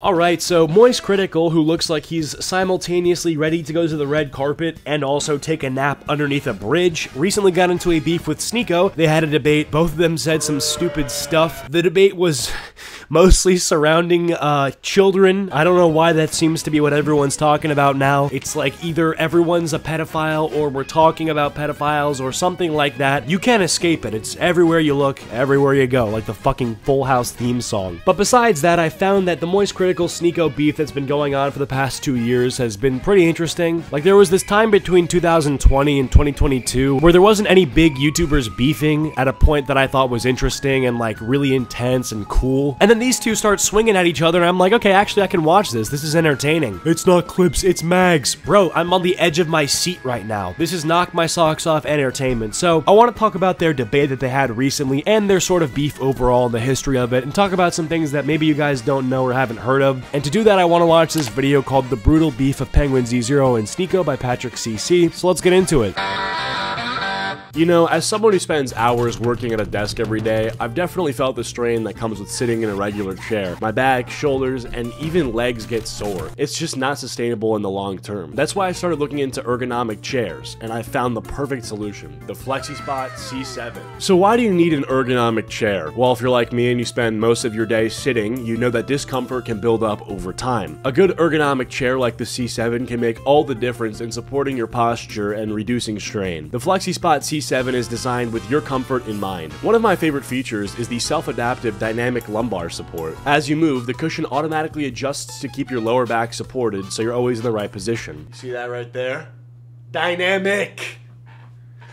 Alright, so Moist Critical, who looks like he's simultaneously ready to go to the red carpet and also take a nap underneath a bridge, recently got into a beef with Sneako. They had a debate, both of them said some stupid stuff. The debate was mostly surrounding children. I don't know why that seems to be what everyone's talking about now. It's like either everyone's a pedophile or we're talking about pedophiles or something like that. You can't escape it. It's everywhere you look, everywhere you go, like the fucking Full House theme song. But besides that, I found that the Moist Critical Sneako beef that's been going on for the past 2 years has been pretty interesting. Like, there was this time between 2020 and 2022 where there wasn't any big YouTubers beefing at a point that I thought was interesting and like really intense and cool. And then these two start swinging at each other and I'm like, okay, actually I can watch this. This is entertaining. It's not clips, it's mags. Bro, I'm on the edge of my seat right now. This is knock my socks off entertainment. So I want to talk about their debate that they had recently and their sort of beef overall and the history of it, and talk about some things that maybe you guys don't know or haven't heard of. And to do that, I want to watch this video called The Brutal Beef of Penguin Z0 and Sneako by Patrick CC. So let's get into it. You know, as someone who spends hours working at a desk every day, I've definitely felt the strain that comes with sitting in a regular chair. My back, shoulders, and even legs get sore. It's just not sustainable in the long term. That's why I started looking into ergonomic chairs, and I found the perfect solution, the FlexiSpot C7. So why do you need an ergonomic chair? Well, if you're like me and you spend most of your day sitting, you know that discomfort can build up over time. A good ergonomic chair like the C7 can make all the difference in supporting your posture and reducing strain. The FlexiSpot C7 is designed with your comfort in mind. One of my favorite features is the self-adaptive dynamic lumbar support. As you move, the cushion automatically adjusts to keep your lower back supported so you're always in the right position. See that right there? Dynamic!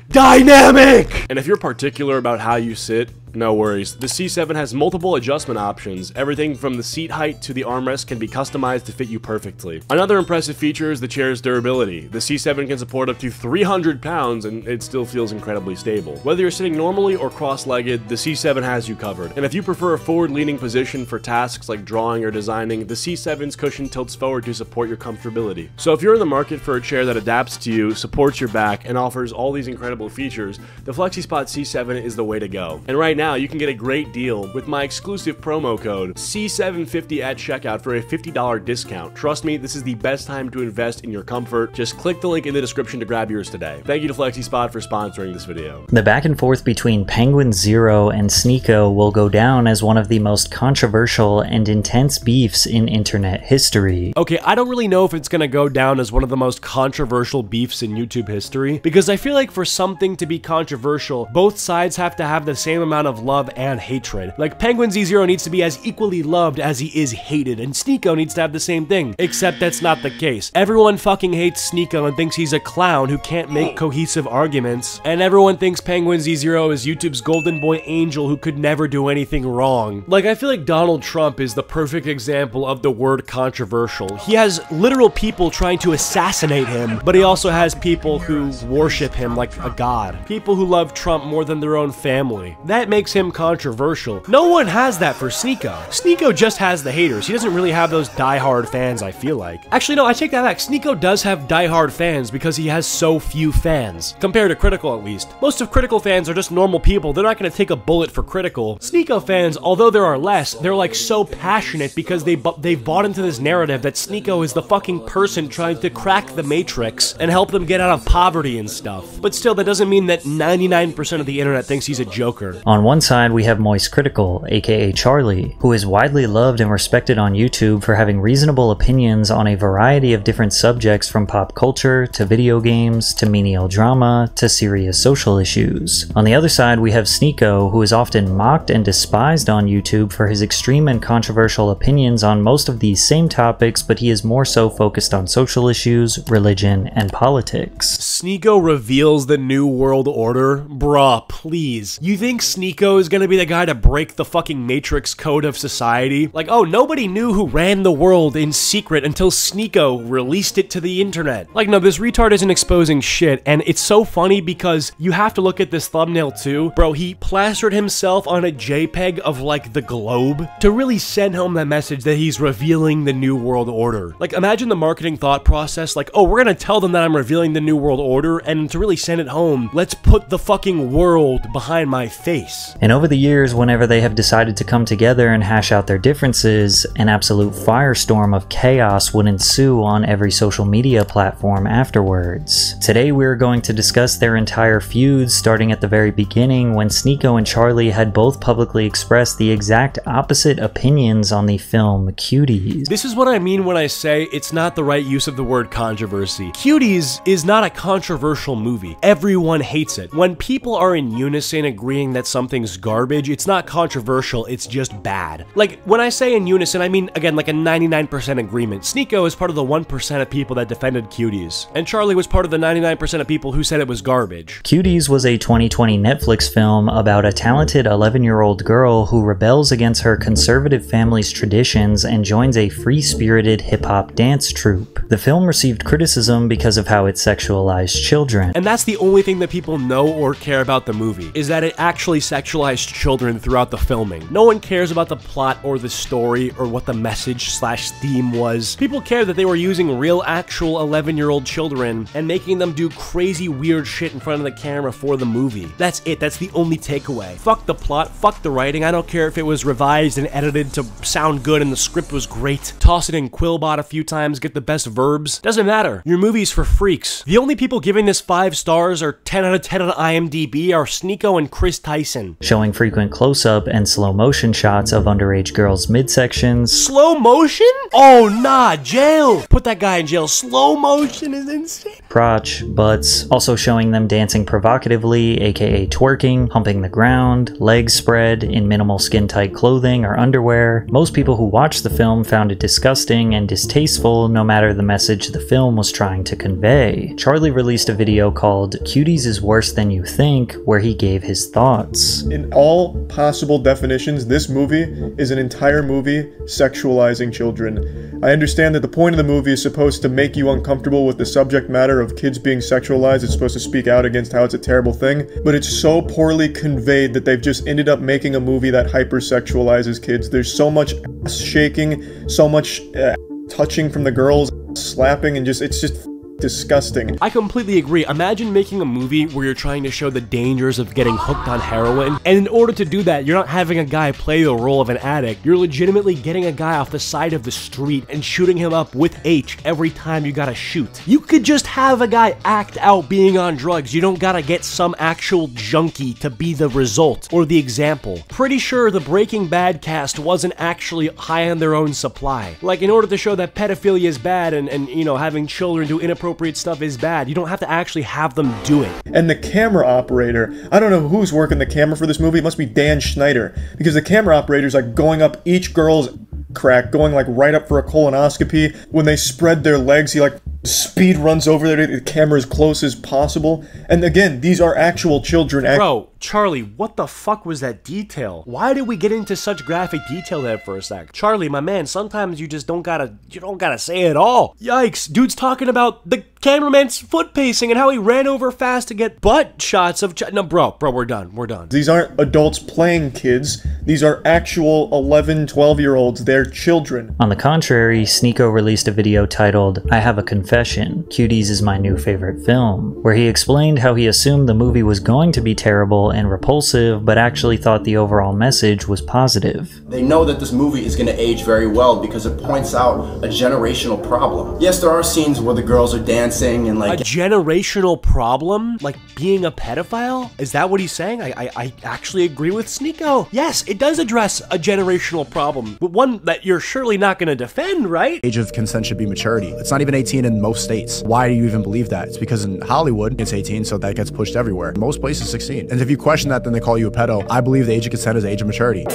Dynamic! And if you're particular about how you sit, no worries. The C7 has multiple adjustment options. Everything from the seat height to the armrest can be customized to fit you perfectly. Another impressive feature is the chair's durability. The C7 can support up to 300 pounds and it still feels incredibly stable. Whether you're sitting normally or cross-legged, the C7 has you covered. And if you prefer a forward-leaning position for tasks like drawing or designing, the C7's cushion tilts forward to support your comfortability. So if you're in the market for a chair that adapts to you, supports your back, and offers all these incredible features, the FlexiSpot C7 is the way to go. And right now, you can get a great deal with my exclusive promo code C750 at checkout for a $50 discount. Trust me, this is the best time to invest in your comfort. Just click the link in the description to grab yours today. Thank you to FlexiSpot for sponsoring this video. The back and forth between Penguin Z0 and Sneako will go down as one of the most controversial and intense beefs in internet history. Okay, I don't really know if it's gonna go down as one of the most controversial beefs in YouTube history, because I feel like for something to be controversial, both sides have to have the same amount of love and hatred. Like, Penguin Z0 needs to be as equally loved as he is hated, and Sneako needs to have the same thing, except that's not the case. Everyone fucking hates Sneako and thinks he's a clown who can't make cohesive arguments, and everyone thinks Penguin Z0 is YouTube's golden boy angel who could never do anything wrong. Like, I feel like Donald Trump is the perfect example of the word controversial. He has literal people trying to assassinate him, but he also has people who worship him like a god. People who love Trump more than their own family. That makes him controversial. No one has that for Sneako. Sneako just has the haters. He doesn't really have those diehard fans, I feel like. Actually, no, I take that back. Sneako does have diehard fans because he has so few fans. Compared to Critical, at least. Most of Critical fans are just normal people. They're not gonna take a bullet for Critical. Sneako fans, although there are less, they're like so passionate because they've bought into this narrative that Sneako is the fucking person trying to crack the Matrix and help them get out of poverty and stuff. But still, that doesn't mean that 99% of the internet thinks he's a joker. On one side, we have Moist Critical, aka Charlie, who is widely loved and respected on YouTube for having reasonable opinions on a variety of different subjects, from pop culture, to video games, to menial drama, to serious social issues. On the other side, we have Sneako, who is often mocked and despised on YouTube for his extreme and controversial opinions on most of these same topics, but he is more so focused on social issues, religion, and politics. Sneako reveals the New World Order? Bruh, please. You think Sneako is gonna be the guy to break the fucking Matrix code of society? Like, oh, nobody knew who ran the world in secret until Sneako released it to the internet. Like, no, this retard isn't exposing shit, and it's so funny because you have to look at this thumbnail too. Bro, he plastered himself on a JPEG of, like, the globe to really send home that message that he's revealing the New World Order. Like, imagine the marketing thought process, like, oh, we're gonna tell them that I'm revealing the New World Order, and to really send it home, let's put the fucking world behind my face. Cuties. And over the years, whenever they have decided to come together and hash out their differences, an absolute firestorm of chaos would ensue on every social media platform afterwards. Today we're going to discuss their entire feuds, starting at the very beginning when Sneako and Charlie had both publicly expressed the exact opposite opinions on the film Cuties. This is what I mean when I say it's not the right use of the word controversy. Cuties is not a controversial movie. Everyone hates it. When people are in unison agreeing that something's garbage, it's not controversial, it's just bad. Like, when I say in unison, I mean, again, like a 99% agreement. Sneako is part of the 1% of people that defended Cuties, and Charlie was part of the 99% of people who said it was garbage. Cuties was a 2020 Netflix film about a talented 11-year-old girl who rebels against her conservative family's traditions and joins a free-spirited hip-hop dance troupe. The film received criticism because of how it sexualized children. And that's the only thing that people know or care about the movie, is that it actually sexualized children throughout the filming. No one cares about the plot or the story or what the message/theme was. People care that they were using real, actual 11-year-old children and making them do crazy, weird shit in front of the camera for the movie. That's it. That's the only takeaway. Fuck the plot. Fuck the writing. I don't care if it was revised and edited to sound good and the script was great. Toss it in Quillbot a few times, get the best verbs. Doesn't matter. Your movie's for freaks. The only people giving this 5 stars or 10 out of 10 on IMDb are Sneako and Chris Tyson. Showing frequent close-up and slow motion shots of underage girls' midsections. Slow motion? Oh nah, jail! Put that guy in jail. Slow motion is insane. Crotch, butts, also showing them dancing provocatively, aka twerking, humping the ground, legs spread, in minimal skin-tight clothing or underwear. Most people who watched the film found it disgusting and distasteful no matter the message the film was trying to convey. Charlie released a video called "Cuties is Worse Than You Think," where he gave his thoughts. In all possible definitions, this movie is an entire movie sexualizing children. I understand that the point of the movie is supposed to make you uncomfortable with the subject matter of kids being sexualized. It's supposed to speak out against how it's a terrible thing, but it's so poorly conveyed that they've just ended up making a movie that hypersexualizes kids. There's so much ass shaking, so much touching from the girls, slapping, and it's just disgusting. I completely agree. Imagine making a movie where you're trying to show the dangers of getting hooked on heroin, and in order to do that, you're not having a guy play the role of an addict. You're legitimately getting a guy off the side of the street and shooting him up with H every time you gotta shoot. You could just have a guy act out being on drugs. You don't gotta get some actual junkie to be the result or the example. Pretty sure the Breaking Bad cast wasn't actually high on their own supply. Like, in order to show that pedophilia is bad and you know, having children do inappropriate stuff is bad, you don't have to actually have them do it. And the camera operator, I don't know who's working the camera for this movie. It must be Dan Schneider, because the camera operator's like going up each girl's crack, going like right up for a colonoscopy. When they spread their legs, he like speed runs over there to the camera as close as possible. And again, these are actual children. Bro, Charlie, what the fuck was that detail? Why did we get into such graphic detail there for a sec? Charlie, my man, sometimes you just don't gotta say it all. Yikes, dude's talking about the cameraman's foot pacing and how he ran over fast to get butt shots of no, bro, we're done. These aren't adults playing kids. These are actual 11, 12-year-olds. They're children. On the contrary, Sneako released a video titled "I Have a Confession, Cuties is my new favorite film," where he explained how he assumed the movie was going to be terrible and repulsive, but actually thought the overall message was positive. They know that this movie is going to age very well because it points out a generational problem. Yes, there are scenes where the girls are dancing and like... A generational problem? Like being a pedophile? Is that what he's saying? I actually agree with Sneako. Yes, it does address a generational problem, but one that you're surely not going to defend, right? Age of consent should be maturity. It's not even 18 in most states. Why do you even believe that? It's because in Hollywood, it's 18, so that gets pushed everywhere. Most places, 16. And if you question that, then they call you a pedo. I believe the age of consent is the age of maturity.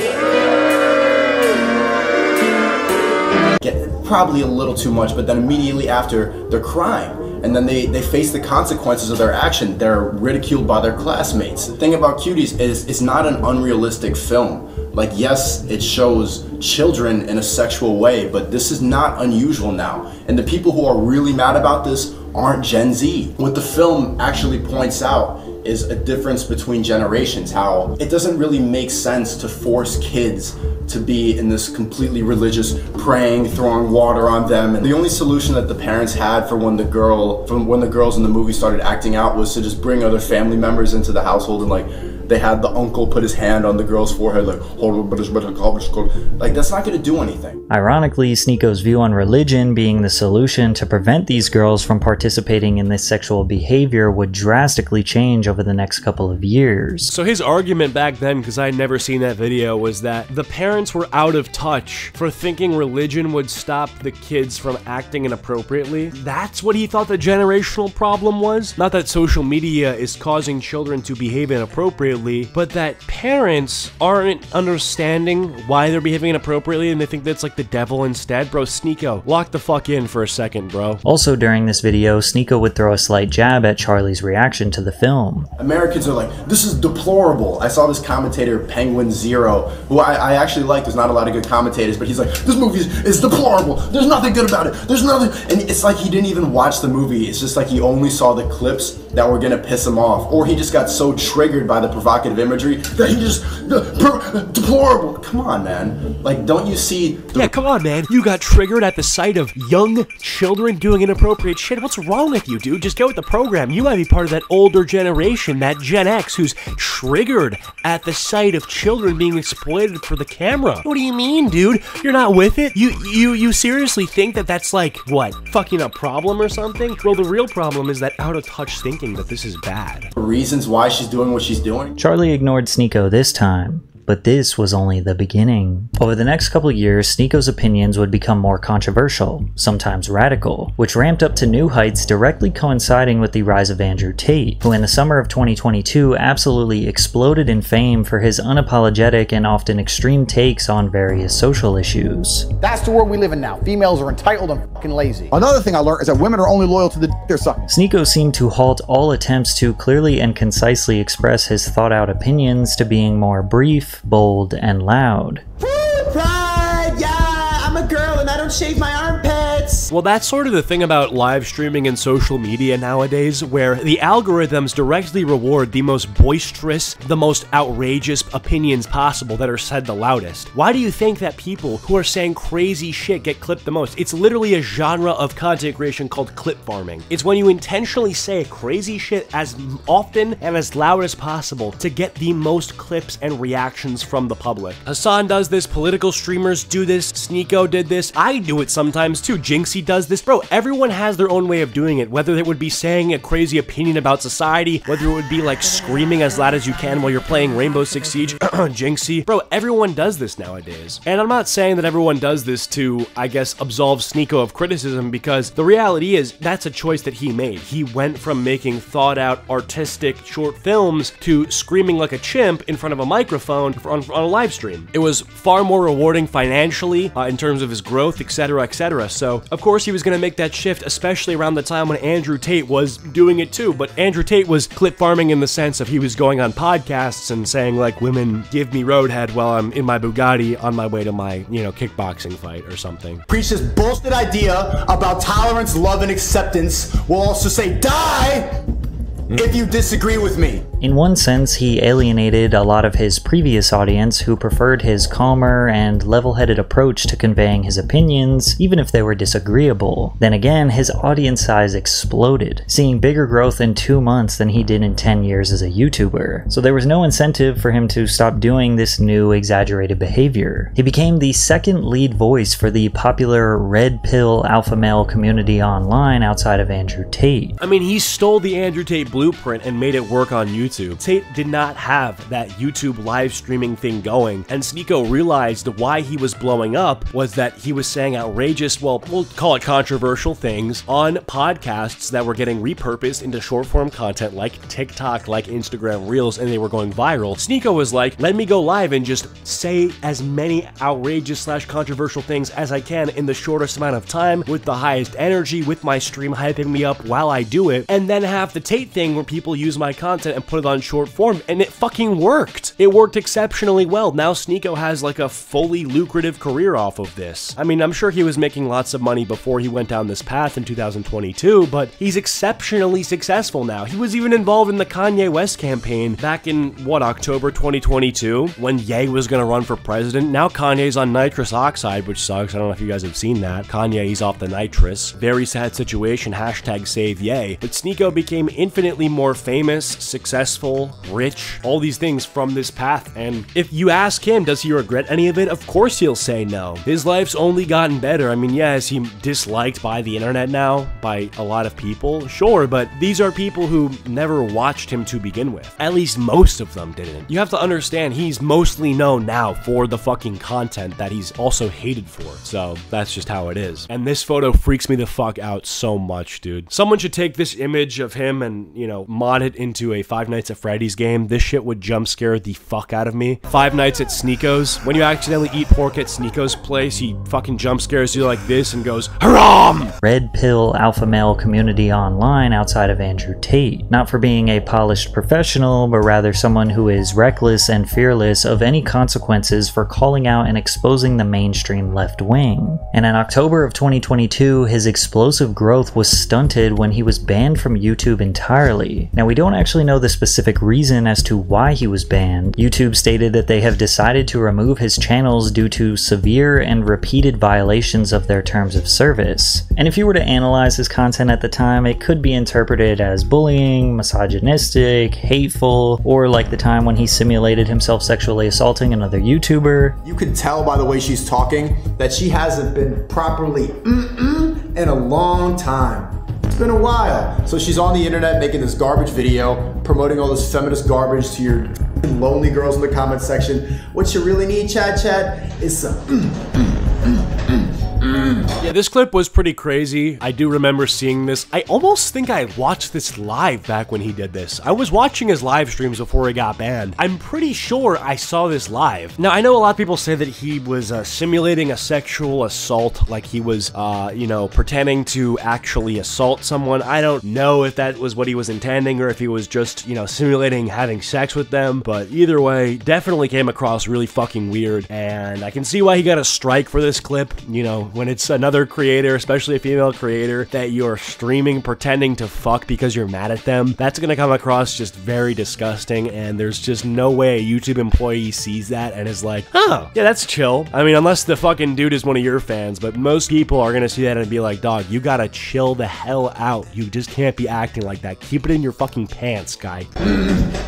Probably a little too much, but then immediately after, they're crying. And then they face the consequences of their action. They're ridiculed by their classmates. The thing about Cuties is it's not an unrealistic film. Like, yes, it shows children in a sexual way, but this is not unusual now. And the people who are really mad about this aren't Gen Z. What the film actually points out is a difference between generations, how it doesn't really make sense to force kids to be in this completely religious praying, throwing water on them. And the only solution that the parents had for when the girls in the movie started acting out was to just bring other family members into the household, and like they had the uncle put his hand on the girl's forehead, like, that's not gonna do anything. Ironically, Sneako's view on religion being the solution to prevent these girls from participating in this sexual behavior would drastically change over the next couple of years. So his argument back then, because I had never seen that video, was that the parents were out of touch for thinking religion would stop the kids from acting inappropriately. That's what he thought the generational problem was? Not that social media is causing children to behave inappropriately, but that parents aren't understanding why they're behaving inappropriately and they think that's like the devil instead. Bro, Sneako, lock the fuck in for a second, bro. Also during this video, Sneako would throw a slight jab at Charlie's reaction to the film. Americans are like, this is deplorable. I saw this commentator, Penguin Zero, who I actually like. There's not a lot of good commentators, but he's like, this movie is deplorable. There's nothing good about it. There's nothing. And it's like he didn't even watch the movie. It's just like he only saw the clips that were gonna piss him off. Or he just got so triggered by the provocative imagery that he just, deplorable. Come on, man. Like, don't you see? Yeah, come on, man. You got triggered at the sight of young children doing inappropriate shit. What's wrong with you, dude? Just get with the program. You might be part of that older generation, that Gen X, who's triggered at the sight of children being exploited for the camera. What do you mean, dude? You're not with it? You seriously think that that's like, what, fucking a problem or something? Well, the real problem is that out-of-touch thinking that this is bad. Reasons why she's doing what she's doing. Charlie ignored Sneako this time, but this was only the beginning. Over the next couple years, Sneako's opinions would become more controversial, sometimes radical, which ramped up to new heights directly coinciding with the rise of Andrew Tate, who in the summer of 2022 absolutely exploded in fame for his unapologetic and often extreme takes on various social issues. That's the world we live in now. Females are entitled and fucking lazy. Another thing I learned is that women are only loyal to the dick they're sucking. Sneako seemed to halt all attempts to clearly and concisely express his thought-out opinions to being more brief, bold, and loud. Pride, yeah, I'm a girl and I don't shave my armpits. Well, that's sort of the thing about live streaming and social media nowadays, where the algorithms directly reward the most boisterous, the most outrageous opinions possible that are said the loudest. Why do you think that people who are saying crazy shit get clipped the most? It's literally a genre of content creation called clip farming. It's when you intentionally say crazy shit as often and as loud as possible to get the most clips and reactions from the public. Hassan does this, political streamers do this, Sneako did this, I do it sometimes too, Jinxie does this. Bro, everyone has their own way of doing it, whether it would be saying a crazy opinion about society, whether it would be like screaming as loud as you can while you're playing Rainbow Six Siege, Jinxie. Bro, everyone does this nowadays. And I'm not saying that everyone does this to, I guess, absolve Sneako of criticism, because the reality is that's a choice that he made. He went from making thought out, artistic, short films to screaming like a chimp in front of a microphone on a live stream. It was far more rewarding financially in terms of his growth, etc., etc. So, of course, he was going to make that shift, especially around the time when Andrew Tate was doing it too. But Andrew Tate was clip farming in the sense of he was going on podcasts and saying, like, women give me roadhead while I'm in my Bugatti on my way to my, you know, kickboxing fight or something. Preach this bullshit idea about tolerance, love, and acceptance. We'll also say die if you disagree with me. In one sense, he alienated a lot of his previous audience who preferred his calmer and level-headed approach to conveying his opinions, even if they were disagreeable. Then again, his audience size exploded, seeing bigger growth in 2 months than he did in 10 years as a YouTuber. So there was no incentive for him to stop doing this new exaggerated behavior. He became the second lead voice for the popular red pill alpha male community online outside of Andrew Tate. I mean, he stole the Andrew Tate blueprint and made it work on YouTube. Tate did not have that YouTube live streaming thing going, and Sneako realized why he was blowing up was that he was saying outrageous, well, we'll call it controversial things on podcasts that were getting repurposed into short form content like TikTok, like Instagram Reels, and they were going viral. Sneako was like, let me go live and just say as many outrageous / controversial things as I can in the shortest amount of time with the highest energy, with my stream hyping me up while I do it, and then have the Tate thing where people use my content and put it on short form, and it fucking worked. It worked exceptionally well. Now Sneako has like a fully lucrative career off of this. I mean, I'm sure he was making lots of money before he went down this path in 2022, but he's exceptionally successful now. He was even involved in the Kanye West campaign back in, what, October 2022, when Ye was gonna run for president. Now Kanye's on nitrous oxide, which sucks. I don't know if you guys have seen that. Kanye, he's off the nitrous. Very sad situation, hashtag save Ye. But Sneako became infinitely more famous, successful, successful, rich, all these things from this path. And if you ask him, does he regret any of it? Of course he'll say no. His life's only gotten better. I mean, yeah, is he disliked by the internet now? By a lot of people? Sure, but these are people who never watched him to begin with. At least most of them didn't. You have to understand, he's mostly known now for the fucking content that he's also hated for. So that's just how it is. And this photo freaks me the fuck out so much, dude. Someone should take this image of him and, you know, mod it into a Five Nights at Freddy's game. This shit would jump scare the fuck out of me. Five Nights at Sneako's. When you accidentally eat pork at Sneako's place, he fucking jump scares you like this and goes, haram! Red pill alpha male community online outside of Andrew Tate. Not for being a polished professional, but rather someone who is reckless and fearless of any consequences for calling out and exposing the mainstream left wing. And in October of 2022, his explosive growth was stunted when he was banned from YouTube entirely. Now, we don't actually know the specific reason as to why he was banned. YouTube stated that they have decided to remove his channels due to severe and repeated violations of their terms of service. And if you were to analyze his content at the time, it could be interpreted as bullying, misogynistic, hateful, or like the time when he simulated himself sexually assaulting another YouTuber. You can tell by the way she's talking that she hasn't been properly in a long time. It's been a while. So she's on the internet making this garbage video, promoting all this feminist garbage to your lonely girls in the comment section. What you really need, chat, is some Yeah, this clip was pretty crazy. I do remember seeing this. I almost think I watched this live back when he did this. I was watching his live streams before he got banned. I'm pretty sure I saw this live. Now, I know a lot of people say that he was simulating a sexual assault, like he was, you know, pretending to actually assault someone. I don't know if that was what he was intending or if he was just, you know, simulating having sex with them, but either way, definitely came across really fucking weird, and I can see why he got a strike for this clip. You know, when it's another creator, especially a female creator, that you're streaming pretending to fuck because you're mad at them, that's gonna come across just very disgusting, and there's just no way a YouTube employee sees that and is like, oh, yeah, that's chill. I mean, unless the fucking dude is one of your fans, but most people are gonna see that and be like, dog, you gotta chill the hell out. You just can't be acting like that. Keep it in your fucking pants, guy.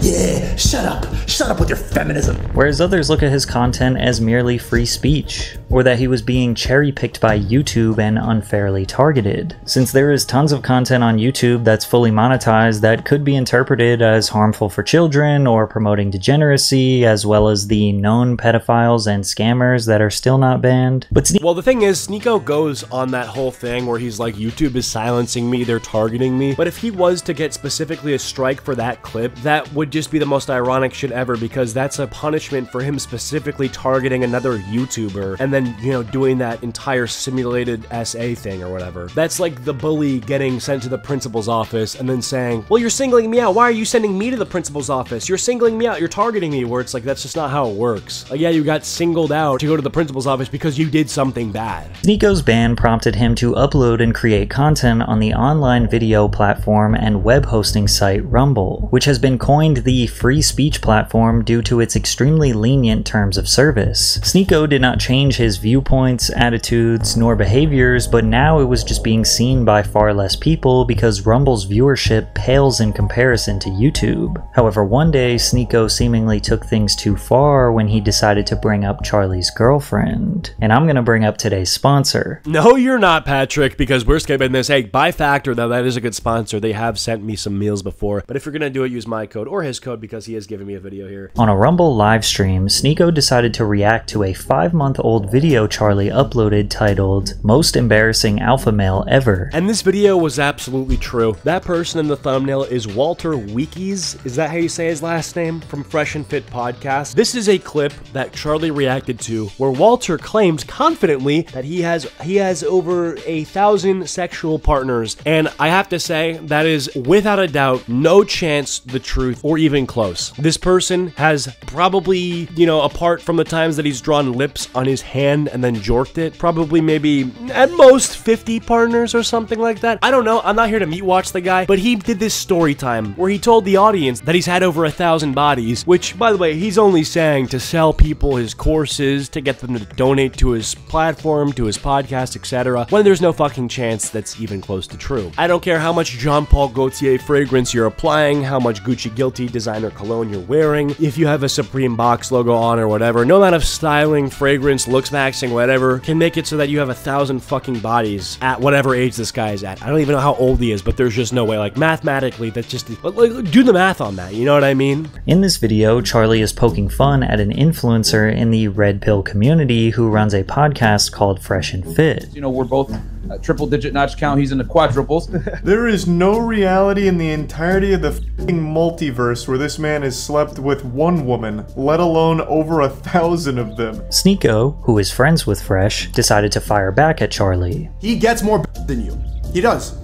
Yeah, shut up with your feminism. Whereas others look at his content as merely free speech, or that he was being cherry-picked by YouTube and unfairly targeted. Since there is tons of content on YouTube that's fully monetized that could be interpreted as harmful for children or promoting degeneracy, as well as the known pedophiles and scammers that are still not banned. But well, the thing is, Sneako goes on that whole thing where he's like, YouTube is silencing me, they're targeting me. But if he was to get specifically a strike for that clip, that would just be the most ironic shit ever, because that's a punishment for him specifically targeting another YouTuber and then, you know, doing that entire simulated SA thing or whatever. That's like the bully getting sent to the principal's office and then saying, well, you're singling me out. Why are you sending me to the principal's office? You're singling me out. You're targeting me. Where it's like, that's just not how it works. Like, yeah, you got singled out to go to the principal's office because you did something bad. Sneako's ban prompted him to upload and create content on the online video platform and web hosting site Rumble, which has been coined the free speech platform due to its extremely lenient terms of service. Sneako did not change his viewpoints, attitudes, nor behaviors, but now it was just being seen by far less people because Rumble's viewership pales in comparison to YouTube. However, one day, Sneako seemingly took things too far when he decided to bring up Charlie's girlfriend. And I'm gonna bring up today's sponsor. No, you're not, Patrick, because we're skipping this. Hey, by Factor, though, that is a good sponsor. They have sent me some meals before, but if you're gonna do it, use my code or his code because he has given me a video here. On a Rumble live stream, Sneako decided to react to a 5-month-old video Charlie uploaded titled Most Embarrassing Alpha Male Ever. And this video was absolutely true. That person in the thumbnail is Walter Weekies. Is that how you say his last name? From Fresh and Fit Podcast. This is a clip that Charlie reacted to where Walter claims confidently that he has over 1,000 sexual partners. And I have to say, that is without a doubt no chance the truth or even close. This person has probably, you know, apart from the times that he's drawn lips on his hand and then jorked it, probably maybe maybe at most 50 partners or something like that. I don't know. I'm not here to meat watch the guy, but he did this story time where he told the audience that he's had over 1,000 bodies, which, by the way, he's only saying to sell people his courses, to get them to donate to his platform, to his podcast, etc., when there's no fucking chance that's even close to true. I don't care how much Jean Paul Gaultier fragrance you're applying, how much Gucci Guilty designer cologne you're wearing, if you have a Supreme box logo on or whatever, no amount of styling, fragrance, looks maxing, whatever, can make it so that you have 1,000 fucking bodies at whatever age this guy is at. I don't even know how old he is, but there's just no way. Like, mathematically, that's just, like, do the math on that, you know what I mean? In this video, Charlie is poking fun at an influencer in the Red Pill community who runs a podcast called Fresh and Fit. You know, we're both triple-digit notch count. He's in the quadruples. There is no reality in the entirety of the f***ing multiverse where this man has slept with one woman, let alone over 1,000 of them. Sneako, who is friends with Fresh, decided to fire back at Charlie. He gets more than you. He does.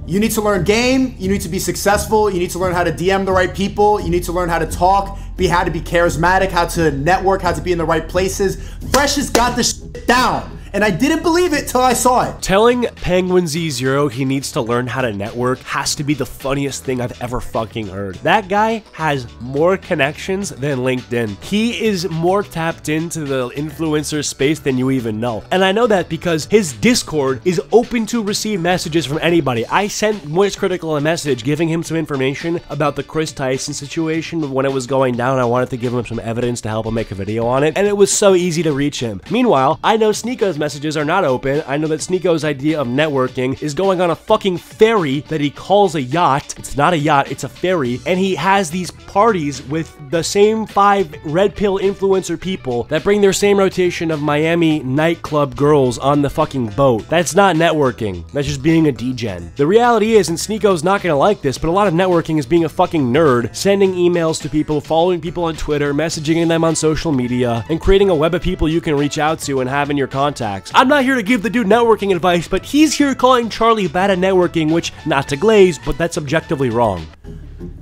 You need to learn game, you need to be successful, you need to learn how to DM the right people, you need to learn how to talk, how to be charismatic, how to network, how to be in the right places. Fresh has got this shit down. And I didn't believe it till I saw it. Telling Penguin Z0 he needs to learn how to network has to be the funniest thing I've ever fucking heard. That guy has more connections than LinkedIn. He is more tapped into the influencer space than you even know. And I know that because his Discord is open to receive messages from anybody. I sent Moist Critical a message giving him some information about the Chris Tyson situation when it was going down. I wanted to give him some evidence to help him make a video on it, and it was so easy to reach him. Meanwhile, I know Sneako's messages are not open. I know that Sneako's idea of networking is going on a fucking ferry that he calls a yacht. It's not a yacht, it's a ferry. And he has these parties with the same 5 Red Pill influencer people that bring their same rotation of Miami nightclub girls on the fucking boat. That's not networking. That's just being a degen. The reality is, and Sneako's not gonna like this, but a lot of networking is being a fucking nerd, sending emails to people, following people on Twitter, messaging them on social media, and creating a web of people you can reach out to and have in your contacts. I'm not here to give the dude networking advice, but he's here calling Charlie bad at networking, which, not to glaze, but that's objectively wrong.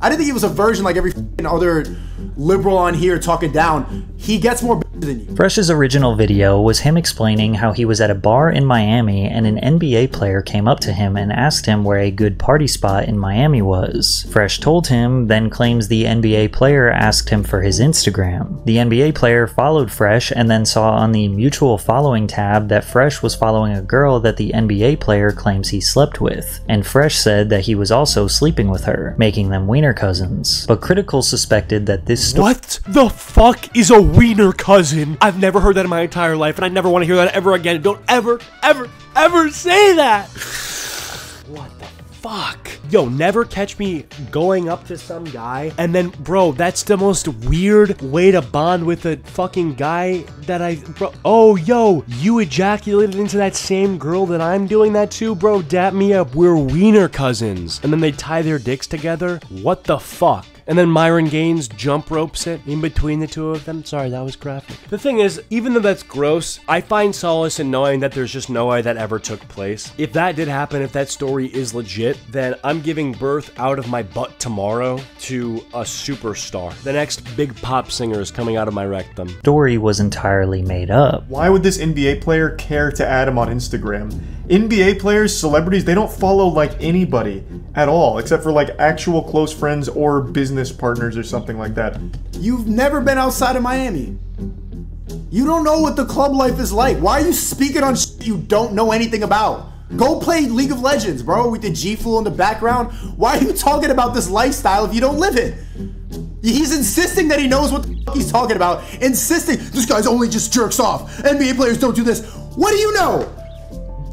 I didn't think he was a virgin like every other liberal on here talking down. He gets more than you. Fresh's original video was him explaining how he was at a bar in Miami and an NBA player came up to him and asked him where a good party spot in Miami was. Fresh told him, then claims the NBA player asked him for his Instagram. The NBA player followed Fresh and then saw on the mutual following tab that Fresh was following a girl that the NBA player claims he slept with, and Fresh said that he was also sleeping with her, making them wiener cousins. But Critical suspected that this What the fuck is a wiener cousin? I've never heard that in my entire life, and I never want to hear that ever again. Don't ever say that! What the fuck? Yo, never catch me going up to some guy, and then, bro, that's the most weird way to bond with a fucking guy that oh, yo, you ejaculated into that same girl that I'm doing that to? Bro, dap me up, we're wiener cousins. And then they tie their dicks together? What the fuck? And then Myron Gaines jump ropes it in between the two of them. Sorry, that was graphic. The thing is, even though that's gross, I find solace in knowing that there's just no way that ever took place. If that did happen, if that story is legit, then I'm giving birth out of my butt tomorrow to a superstar. The next big pop singer is coming out of my rectum. story was entirely made up. Why would this NBA player care to add him on Instagram? NBA players, celebrities, they don't follow like anybody at all, except for like actual close friends or business partners or something like that. You've never been outside of Miami. You don't know what the club life is like. Why are you speaking on shit you don't know anything about? Go play League of Legends, bro, with the G-Fool in the background. Why are you talking about this lifestyle if you don't live it? He's insisting that he knows what the fuck he's talking about. Insisting, this guy's only just jerks off. NBA players don't do this. What do you know?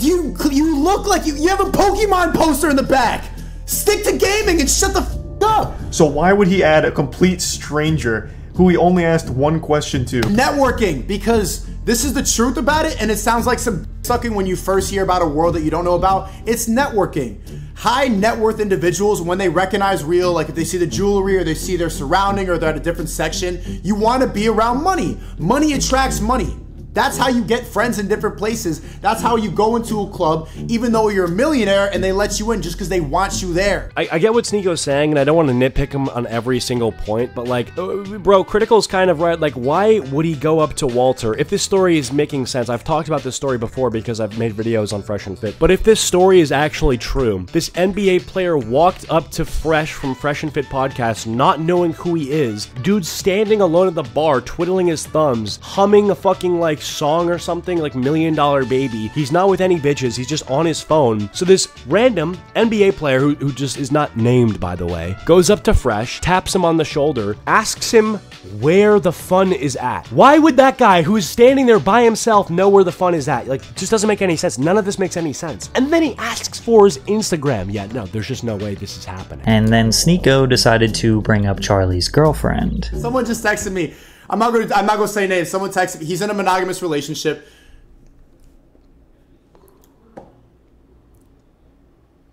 You look like you have a Pokemon poster in the back. Stick to gaming and shut the f up. So why would he add a complete stranger who he only asked one question to? Networking, because this is the truth about it, and it sounds like some sucking when you first hear about a world that you don't know about. It's networking. High net worth individuals, when they recognize real, like if they see the jewelry or they see their surrounding or they're at a different section, you want to be around money. Money attracts money. That's how you get friends in different places. That's how you go into a club, even though you're a millionaire, and they let you in just because they want you there. I get what Sneako's saying, and I don't want to nitpick him on every single point, but like, bro, Critical's kind of right. Like, why would he go up to Walter? If this story is making sense, I've talked about this story before because I've made videos on Fresh and Fit, but if this story is actually true, this NBA player walked up to Fresh from Fresh and Fit podcast, not knowing who he is, dude standing alone at the bar, twiddling his thumbs, humming a fucking, like, song or something, like $1 Million Baby. He's not with any bitches, he's just on his phone. So this random NBA player, who just is not named, by the way, goes up to Fresh, taps him on the shoulder, asks him where the fun is at. Why would that guy who is standing there by himself know where the fun is at? Like, it just doesn't make any sense. None of this makes any sense. And then he asks for his Instagram. Yeah, no, there's just no way this is happening. And then Sneako decided to bring up Charlie's girlfriend. Someone just texted me. I'm not gonna say names. Someone texted me. He's in a monogamous relationship.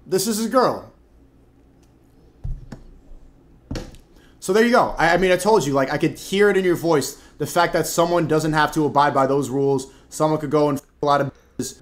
This is his girl. So there you go. I mean, I told you, like, I could hear it in your voice. The fact that someone doesn't have to abide by those rules. Someone could go and f a lot of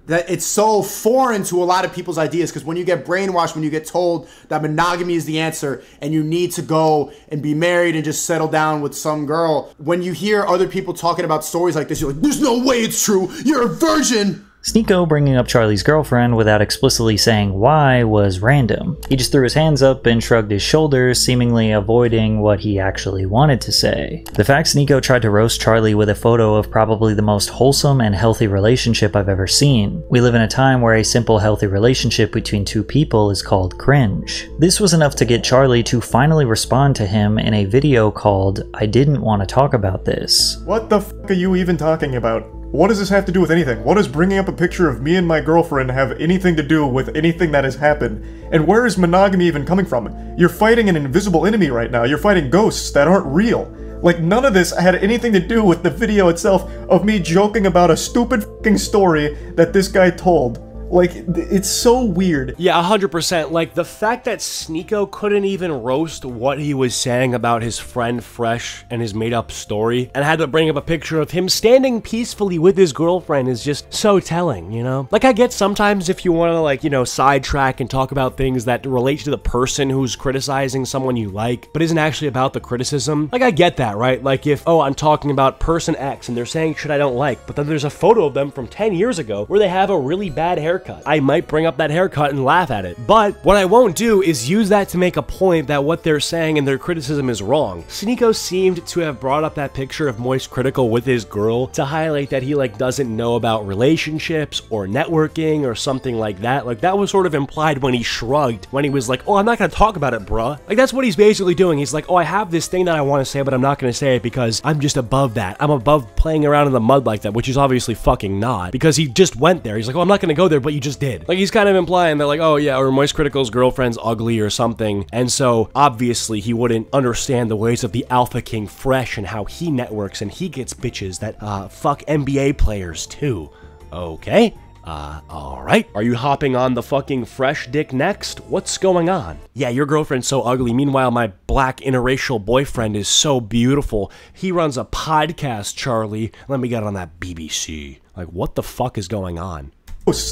that it's so foreign to a lot of people's ideas, because when you get brainwashed, when you get told that monogamy is the answer and you need to go and be married and just settle down with some girl, when you hear other people talking about stories like this, you're like, there's no way it's true, you're a virgin. Sneako bringing up Charlie's girlfriend without explicitly saying why was random. He just threw his hands up and shrugged his shoulders, seemingly avoiding what he actually wanted to say. The fact Sneako tried to roast Charlie with a photo of probably the most wholesome and healthy relationship I've ever seen. We live in a time where a simple healthy relationship between two people is called cringe. This was enough to get Charlie to finally respond to him in a video called "I didn't want to talk about this." What the f*** are you even talking about? What does this have to do with anything? What does bringing up a picture of me and my girlfriend have anything to do with anything that has happened? And where is monogamy even coming from? You're fighting an invisible enemy right now. You're fighting ghosts that aren't real. Like, none of this had anything to do with the video itself of me joking about a stupid f***ing story that this guy told. Like, it's so weird. Yeah, 100%. Like, the fact that Sneako couldn't even roast what he was saying about his friend Fresh and his made-up story, and had to bring up a picture of him standing peacefully with his girlfriend is just so telling, you know? Like, I get sometimes if you want to, like, you know, sidetrack and talk about things that relate to the person who's criticizing someone you like, but isn't actually about the criticism. Like, I get that, right? Like, if, oh, I'm talking about person X, and they're saying shit I don't like, but then there's a photo of them from 10 years ago where they have a really bad haircut. I might bring up that haircut and laugh at it. But what I won't do is use that to make a point that what they're saying and their criticism is wrong. Sneako seemed to have brought up that picture of Moist Critical with his girl to highlight that he, like, doesn't know about relationships or networking or something like that. Like, that was sort of implied when he shrugged, when he was like, oh, I'm not gonna talk about it, bruh. Like, that's what he's basically doing. He's like, oh, I have this thing that I want to say, but I'm not gonna say it because I'm just above that. I'm above playing around in the mud like that, which is obviously fucking not, because he just went there. He's like, oh, I'm not gonna go there, but you just did. Like, he's kind of implying that, like, oh yeah, or Moist Critical's girlfriend's ugly or something, and so obviously he wouldn't understand the ways of the Alpha King Fresh and how he networks and he gets bitches that fuck NBA players too. Okay. Alright. Are you hopping on the fucking Fresh dick next? What's going on? Yeah, your girlfriend's so ugly. Meanwhile, my black interracial boyfriend is so beautiful. He runs a podcast, Charlie. Let me get on that BBC. Like, what the fuck is going on?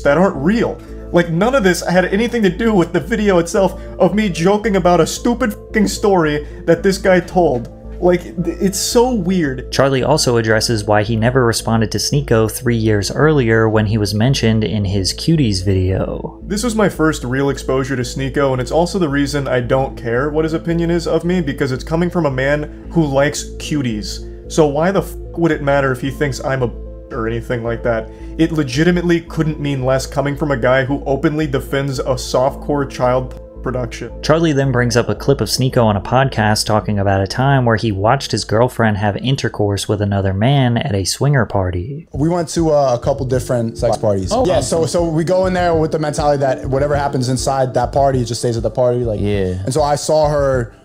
That aren't real. Like, none of this had anything to do with the video itself of me joking about a stupid f***ing story that this guy told. Like, it's so weird. Charlie also addresses why he never responded to Sneako 3 years earlier when he was mentioned in his Cuties video. This was my first real exposure to Sneako, and it's also the reason I don't care what his opinion is of me, because it's coming from a man who likes cuties. So why the f*** would it matter if he thinks I'm a or anything like that? It legitimately couldn't mean less coming from a guy who openly defends a softcore child production. Charlie then brings up a clip of Sneako on a podcast talking about a time where he watched his girlfriend have intercourse with another man at a swinger party. We went to a couple different sex parties. Oh, yeah, so we go in there with the mentality that whatever happens inside that party, it just stays at the party. Like, yeah. And so I saw her,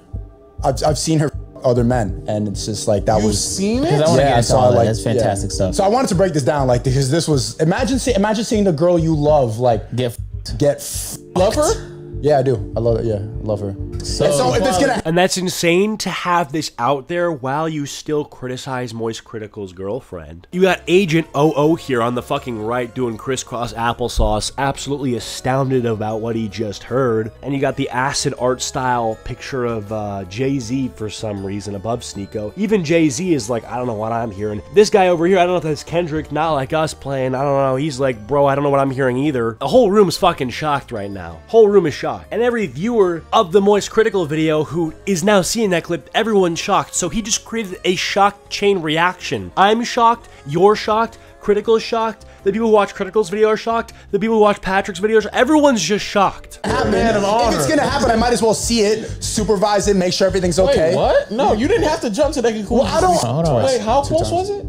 I've seen her other men, and it's just like that. You've seen it? Yeah, I saw that. That's fantastic stuff. So I wanted to break this down, like, because this was, imagine seeing the girl you love, like, get love her? Yeah, I do. I love it. Yeah, I love her. So if it's gonna, and that's insane to have this out there while you still criticize Moist Critical's girlfriend. You got Agent 00 here on the fucking right doing crisscross applesauce, absolutely astounded about what he just heard. And you got the acid art style picture of Jay-Z for some reason above Sneako. Even Jay-Z is like, I don't know what I'm hearing. This guy over here, I don't know if that's Kendrick, not like us playing, I don't know. He's like, bro, I don't know what I'm hearing either. The whole room is fucking shocked right now. Whole room is shocked. And every viewer of the Moist Critical video who is now seeing that clip, everyone's shocked. So he just created a shock chain reaction. I'm shocked, you're shocked, Critical is shocked, the people who watch Critical's video are shocked, the people who watch Patrick's videos, everyone's just shocked. Man of honor. If it's gonna happen, I might as well see it, supervise it, make sure everything's okay. Wait, what? No, you didn't have to jump to that conclusion. Well, I don't. Wait, how close was it?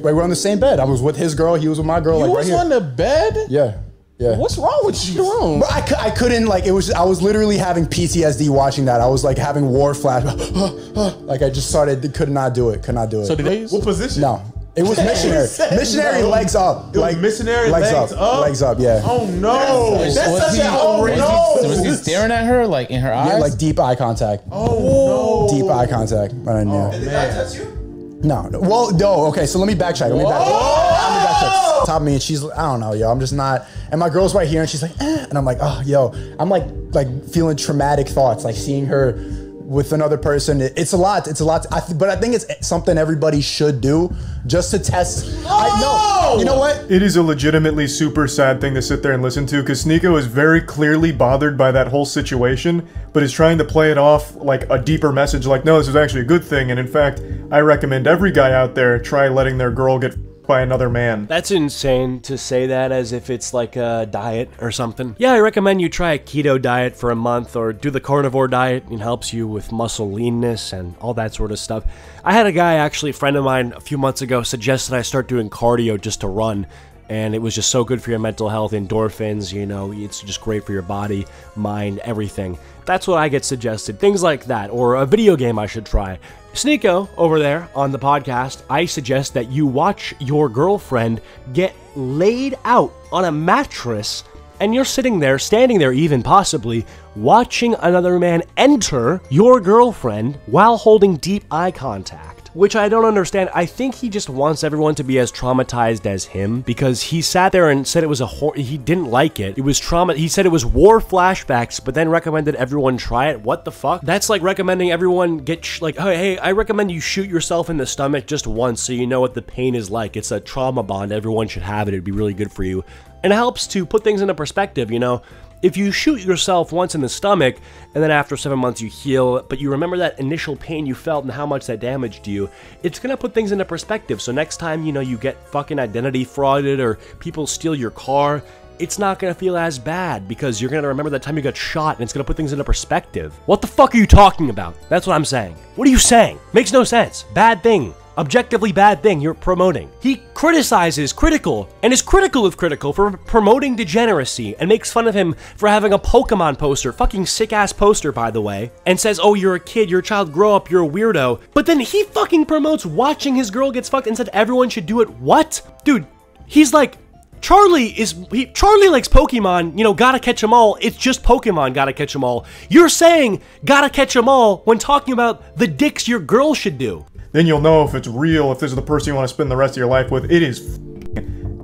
We're on the same bed. I was with his girl, he was with my girl. You was on the bed? Yeah. Yeah. What's wrong with you? Bro, I couldn't, like, I was literally having PTSD watching that. I was like having war flashbacks. Like I just could not do it. So did they, what position? No. It was missionary. Missionary legs up. It was missionary legs up? Legs up, yeah. Oh no. That's such a So was he staring at her, like in her eyes? Yeah, like deep eye contact. Oh no. Deep eye contact. But I knew. Did the guy touch you? No. Well, no. Okay, so let me backtrack. Let me backtrack. Top me, and she's, I don't know, yo. I'm just not. And my girl's right here, and she's like, and I'm like, oh, yo. I'm like feeling traumatic thoughts, like seeing her with another person. It's a lot. It's a lot. But I think it's something everybody should do just to test. No, you know what? It is a legitimately super sad thing to sit there and listen to, because Sneako is very clearly bothered by that whole situation, but is trying to play it off like a deeper message, like, no, this is actually a good thing, and in fact, I recommend every guy out there try letting their girl get by another man. That's insane to say that as if it's like a diet or something. Yeah, I recommend you try a keto diet for a month or do the carnivore diet. It helps you with muscle leanness and all that sort of stuff. I had a guy, actually a friend of mine a few months ago, suggested I start doing cardio just to run. And it was just so good for your mental health, endorphins, you know, it's just great for your body, mind, everything. That's what I get suggested, things like that, or a video game I should try. Sneako, over there on the podcast, I suggest that you watch your girlfriend get laid out on a mattress, and you're sitting there, standing there even possibly, watching another man enter your girlfriend while holding deep eye contact. Which I don't understand. I think he just wants everyone to be as traumatized as him, because he sat there and said it was he didn't like it. It was trauma. He said it was war flashbacks, but then recommended everyone try it. What the fuck? That's like recommending everyone get hey, I recommend you shoot yourself in the stomach just once so you know what the pain is like. It's a trauma bond. Everyone should have it. It'd be really good for you. And it helps to put things into perspective, you know? If you shoot yourself once in the stomach, and then after 7 months you heal, but you remember that initial pain you felt and how much that damaged you, it's gonna put things into perspective. So next time, you know, you get fucking identity frauded or people steal your car, it's not gonna feel as bad because you're gonna remember that time you got shot, and it's gonna put things into perspective. What the fuck are you talking about? That's what I'm saying. What are you saying? Makes no sense. Bad thing. Objectively bad thing you're promoting. He criticizes Critical and is critical of Critical for promoting degeneracy and makes fun of him for having a Pokemon poster, fucking sick ass poster by the way, and says, oh, you're a kid, you're a child, grow up, you're a weirdo. But then he fucking promotes watching his girl gets fucked and said everyone should do it. What? Dude, he's like, Charlie likes Pokemon, you know, gotta catch them all. It's just Pokemon, gotta catch them all. You're saying gotta catch them all when talking about the dicks your girl should do. Then you'll know if it's real, if this is the person you want to spend the rest of your life with. It is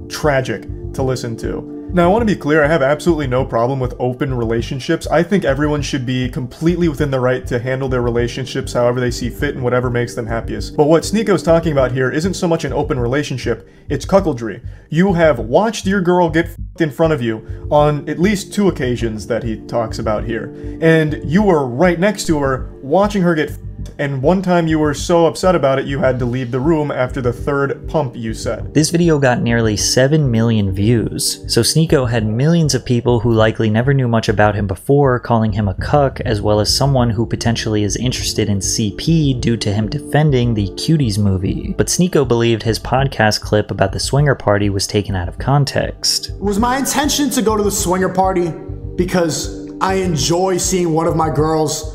tragic to listen to. Now, I want to be clear, I have absolutely no problem with open relationships. I think everyone should be completely within the right to handle their relationships however they see fit and whatever makes them happiest. But what Sneako's talking about here isn't so much an open relationship, it's cuckoldry. You have watched your girl get f***ed in front of you on at least 2 occasions that he talks about here. And you were right next to her, watching her get f***ed, and one time you were so upset about it you had to leave the room after the 3rd pump, you said. This video got nearly 7 million views, so Sneako had millions of people who likely never knew much about him before calling him a cuck, as well as someone who potentially is interested in CP due to him defending the Cuties movie. But Sneako believed his podcast clip about the swinger party was taken out of context. It was my intention to go to the swinger party because I enjoy seeing one of my girls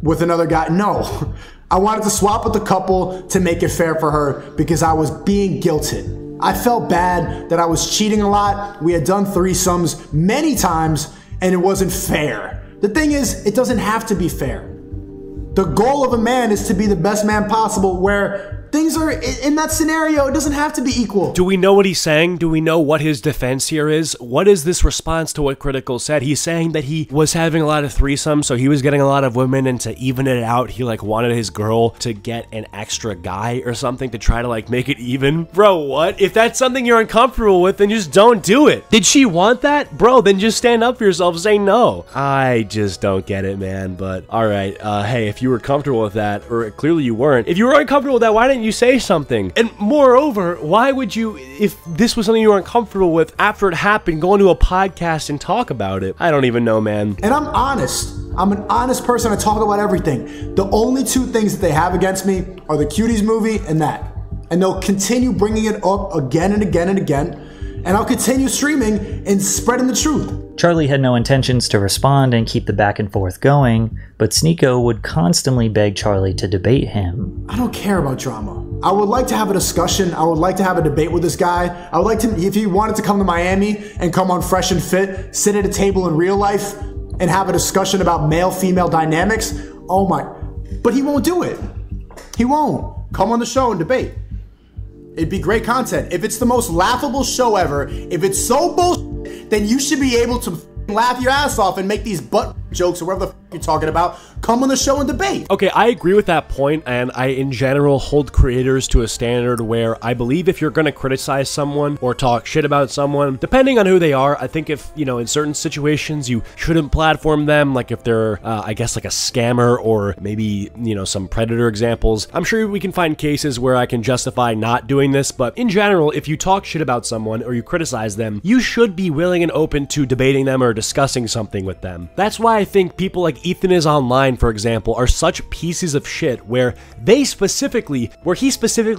with another guy. No, I wanted to swap with the couple to make it fair for her because I was being guilted. I felt bad that I was cheating a lot. We had done threesomes many times and it wasn't fair. The thing is, it doesn't have to be fair. The goal of a man is to be the best man possible, where things are, in that scenario, it doesn't have to be equal. Do we know what he's saying? Do we know what his defense here is? What is this response to what Critical said? He's saying that he was having a lot of threesomes, so he was getting a lot of women, and to even it out, he like wanted his girl to get an extra guy or something to try to like make it even. Bro, what? If that's something you're uncomfortable with, then just don't do it. Did she want that? Bro, then just stand up for yourself and say no. I just don't get it, man, but all right. Hey, if you were comfortable with that, or clearly you weren't, if you were uncomfortable with that, why didn't you say something? And moreover, why would you, if this was something you were uncomfortable with after it happened, go into a podcast and talk about it? I don't even know, man. And I'm honest. I'm an honest person. I talk about everything. The only two things that they have against me are the Cuties movie and that. And they'll continue bringing it up again and again and again. And I'll continue streaming and spreading the truth. Charlie had no intentions to respond and keep the back and forth going, but Sneako would constantly beg Charlie to debate him. I don't care about drama. I would like to have a discussion. I would like to have a debate with this guy. I would like to, if he wanted to come to Miami and come on Fresh and Fit, sit at a table in real life and have a discussion about male-female dynamics, oh my, but he won't do it. He won't. Come on the show and debate. It'd be great content. If it's the most laughable show ever, if it's so bullshit, then you should be able to laugh your ass off and make these butt jokes or whatever the you're talking about. Come on the show and debate. Okay, I agree with that point, and I, in general, hold creators to a standard where I believe if you're going to criticize someone or talk shit about someone, depending on who they are, I think if, you know, in certain situations, you shouldn't platform them, like if they're, I guess, like a scammer or maybe, you know, some predator examples. I'm sure we can find cases where I can justify not doing this, but in general, if you talk shit about someone or you criticize them, you should be willing and open to debating them or discussing something with them. That's why I think people like Ethan is Online, for example, are such pieces of shit where he specifically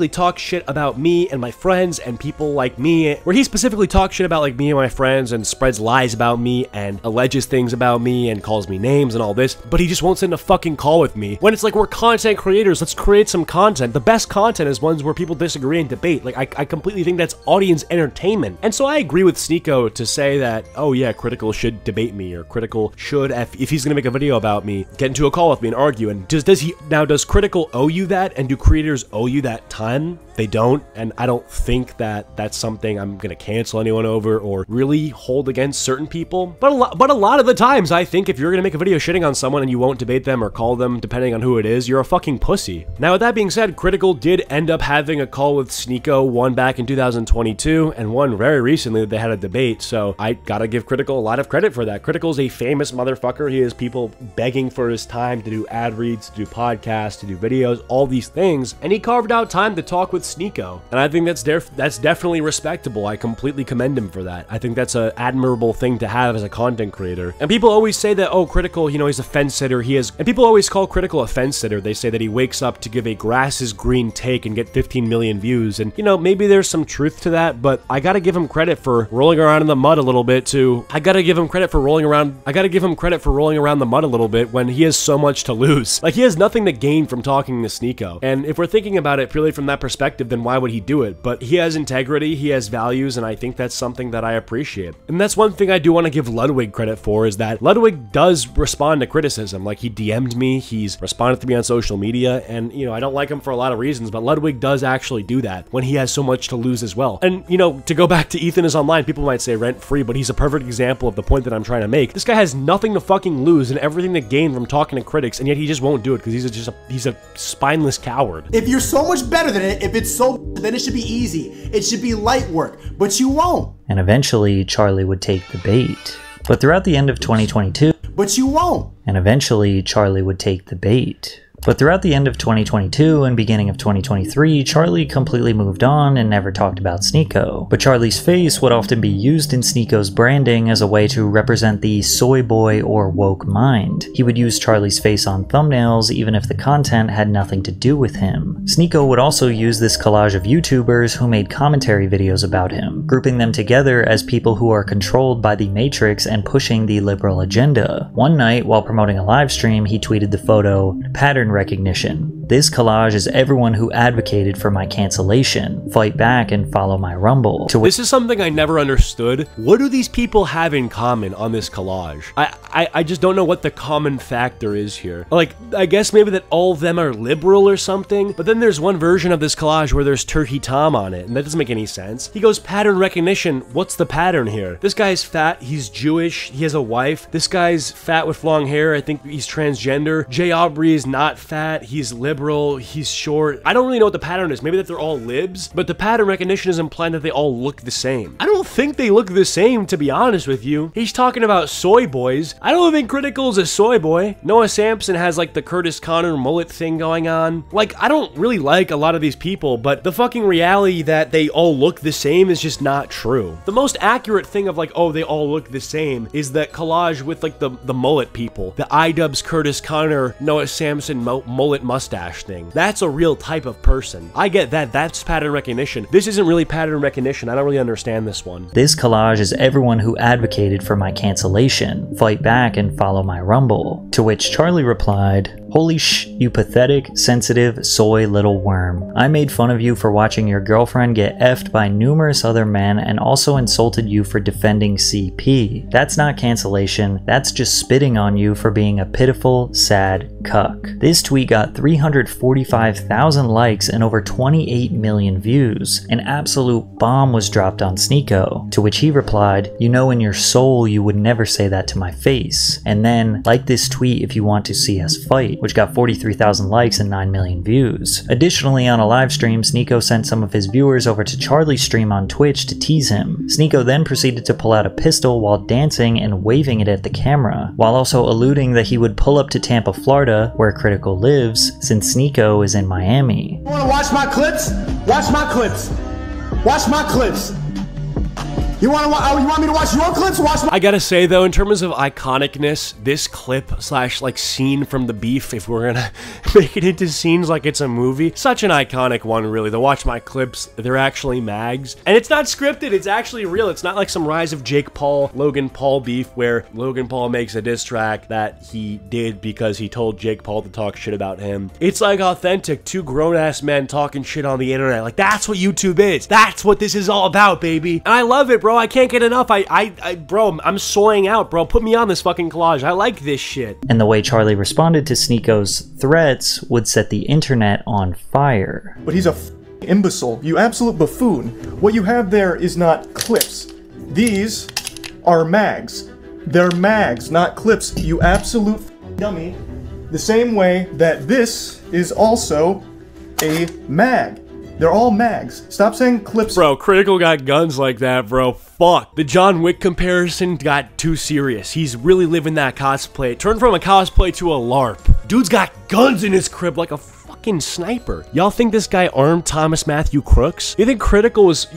talks shit about me and my friends and people like me, where he specifically talks shit about like me and my friends and spreads lies about me and alleges things about me and calls me names and all this, but he just won't sit in a fucking call with me. When it's like, we're content creators, let's create some content. The best content is ones where people disagree and debate. Like, I completely think that's audience entertainment. And so I agree with Sneako to say that, oh yeah, Critical should debate me, or Critical should, if he's gonna make a video about me, get into a call with me and argue. And does Critical owe you that? And do creators owe you that time? They don't, and I don't think that that's something I'm gonna cancel anyone over or really hold against certain people. But a lot of the times, I think if you're gonna make a video shitting on someone and you won't debate them or call them, depending on who it is, you're a fucking pussy. Now, with that being said, Critical did end up having a call with Sneako, one back in 2022, and one very recently that they had a debate, so I gotta give Critical a lot of credit for that. Critical's a famous motherfucker. He has people begging for his time to do ad reads, to do podcasts, to do videos, all these things, and he carved out time to talk with Sneako, and I think that's definitely respectable. I completely commend him for that. I think that's an admirable thing to have as a content creator. And people always say that, oh, Critical, you know, he's a fence sitter. And people always call Critical a fence sitter. They say that he wakes up to give a grass is green take and get 15 million views, and you know, maybe there's some truth to that, but I gotta give him credit for rolling around in the mud a little bit too. I gotta give him credit for rolling around the mud a little bit when he has so much to lose. Like, he has nothing to gain from talking to Sneako. And if we're thinking about it purely from that perspective, then why would he do it? But he has integrity, he has values, and I think that's something that I appreciate. And that's one thing I do want to give Ludwig credit for, is that Ludwig does respond to criticism. Like, he DM'd me, he's responded to me on social media, and you know, I don't like him for a lot of reasons, but Ludwig does actually do that when he has so much to lose as well. And you know, to go back to Ethan is Online, people might say rent-free, but he's a perfect example of the point that I'm trying to make. This guy has nothing to fucking lose and everything to gain from talking to critics, and yet he just won't do it because he's a spineless coward. If you're so much better than it, if it's so, then it should be easy. It should be light work, but you won't. And eventually, Charlie would take the bait. But throughout the end of 2022, but you won't. And eventually, Charlie would take the bait. But throughout the end of 2022 and beginning of 2023, Charlie completely moved on and never talked about Sneako. But Charlie's face would often be used in Sneako's branding as a way to represent the soy boy or woke mind. He would use Charlie's face on thumbnails even if the content had nothing to do with him. Sneako would also use this collage of YouTubers who made commentary videos about him, grouping them together as people who are controlled by the Matrix and pushing the liberal agenda. One night, while promoting a live stream, he tweeted the photo, "Pattern recognition. This collage is everyone who advocated for my cancellation. Fight back and follow my rumble. This is something I never understood. What do these people have in common on this collage? I just don't know what the common factor is here. Like, I guess maybe that all of them are liberal or something, but then there's one version of this collage where there's Turkey Tom on it, and that doesn't make any sense. He goes, pattern recognition. What's the pattern here? This guy's fat, he's Jewish, he has a wife. This guy's fat with long hair, I think he's transgender. Jay Aubrey is not fat, he's liberal, he's short. I don't really know what the pattern is. Maybe that they're all libs, but the pattern recognition is implying that they all look the same. I don't think they look the same, to be honest with you. He's talking about soy boys. I don't think Critical is a soy boy. Noah Sampson has like the Curtis Connor mullet thing going on. Like, I don't really like a lot of these people, but the fucking reality that they all look the same is just not true. The most accurate thing of like, oh, they all look the same is that collage with like the mullet people. The iDubbbz Curtis Connor, Noah Sampson mullet mustache thing. That's a real type of person. I get that. That's pattern recognition. This isn't really pattern recognition. I don't really understand this one. This collage is everyone who advocated for my cancellation. Fight back and follow my rumble. To which Charlie replied, holy sh, you pathetic, sensitive, soy little worm. I made fun of you for watching your girlfriend get effed by numerous other men and also insulted you for defending CP. That's not cancellation, that's just spitting on you for being a pitiful, sad cuck. This tweet got 345,000 likes and over 28 million views. An absolute bomb was dropped on Sneako, to which he replied, you know in your soul you would never say that to my face. And then, like this tweet if you want to see us fight, which got 43,000 likes and 9 million views. Additionally, on a live stream, Sneako sent some of his viewers over to Charlie's stream on Twitch to tease him. Sneako then proceeded to pull out a pistol while dancing and waving it at the camera, while also alluding that he would pull up to Tampa, Florida, where Critical lives, since Sneako is in Miami. You wanna watch my clips? Watch my clips. Watch my clips. You want me to watch your clips? Watch my— I gotta say though, in terms of iconicness, this clip slash like scene from the beef, if we're gonna make it into scenes like it's a movie, such an iconic one really. The Watch My Clips, they're actually mags. And it's not scripted, it's actually real. It's not like some Rise of Jake Paul, Logan Paul beef where Logan Paul makes a diss track that he did because he told Jake Paul to talk shit about him. It's like authentic, two grown-ass men talking shit on the internet. Like, that's what YouTube is. That's what this is all about, baby. And I love it, bro. I can't get enough. Bro, I'm soying out, bro. Put me on this fucking collage. I like this shit. And the way Charlie responded to Sneako's threats would set the internet on fire. But he's a imbecile. You absolute buffoon. What you have there is not clips. These are mags. They're mags, not clips. You absolute dummy. The same way that this is also a mag. They're all mags. Stop saying clips. Bro, Critical got guns like that, bro. Fuck. The John Wick comparison got too serious. He's really living that cosplay. It turned from a cosplay to a LARP. Dude's got guns in his crib like a fucking sniper. Y'all think this guy armed Thomas Matthew Crooks? You think Critical was...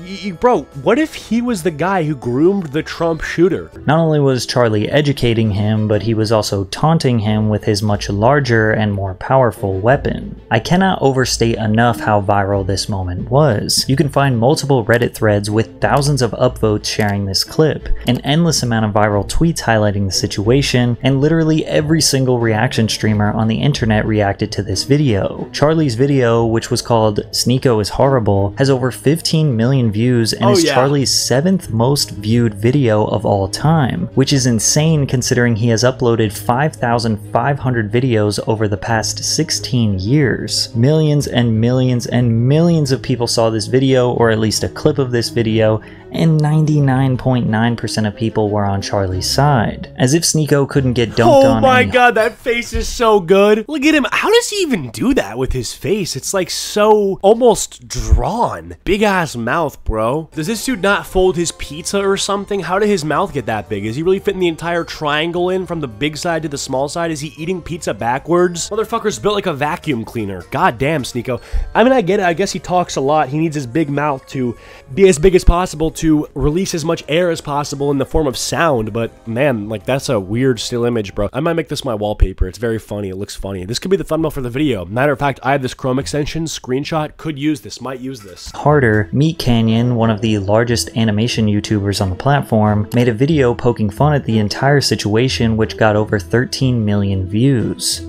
Bro, what if he was the guy who groomed the Trump shooter? Not only was Charlie educating him, but he was also taunting him with his much larger and more powerful weapon. I cannot overstate enough how viral this moment was. You can find multiple Reddit threads with thousands of upvotes sharing this clip, an endless amount of viral tweets highlighting the situation, and literally every single reaction streamer on the internet reacted to this video. Charlie's video, which was called Sneako is Horrible, has over 15 million views and is Charlie's 7th most viewed video of all time, which is insane considering he has uploaded 5,500 videos over the past 16 years. Millions and millions and millions of people saw this video, or at least a clip of this video, and 99.9% of people were on Charlie's side. As if Sneako couldn't get dumped on. Oh my god, that face is so good. Look at him. How does he even do that with his face? It's like so almost drawn. Big ass mouth, bro. Does this dude not fold his pizza or something? How did his mouth get that big? Is he really fitting the entire triangle in from the big side to the small side? Is he eating pizza backwards? Motherfucker's built like a vacuum cleaner. God damn, Sneako. I mean, I get it. I guess he talks a lot. He needs his big mouth to be as big as possible to release as much air as possible in the form of sound, but man, like that's a weird still image, bro. I might make this my wallpaper. It's very funny. It looks funny. This could be the thumbnail for the video. Matter of fact, I have this Chrome extension, screenshot, could use this, might use this. Harder, Meat Canyon, one of the largest animation YouTubers on the platform, made a video poking fun at the entire situation, which got over 13 million views.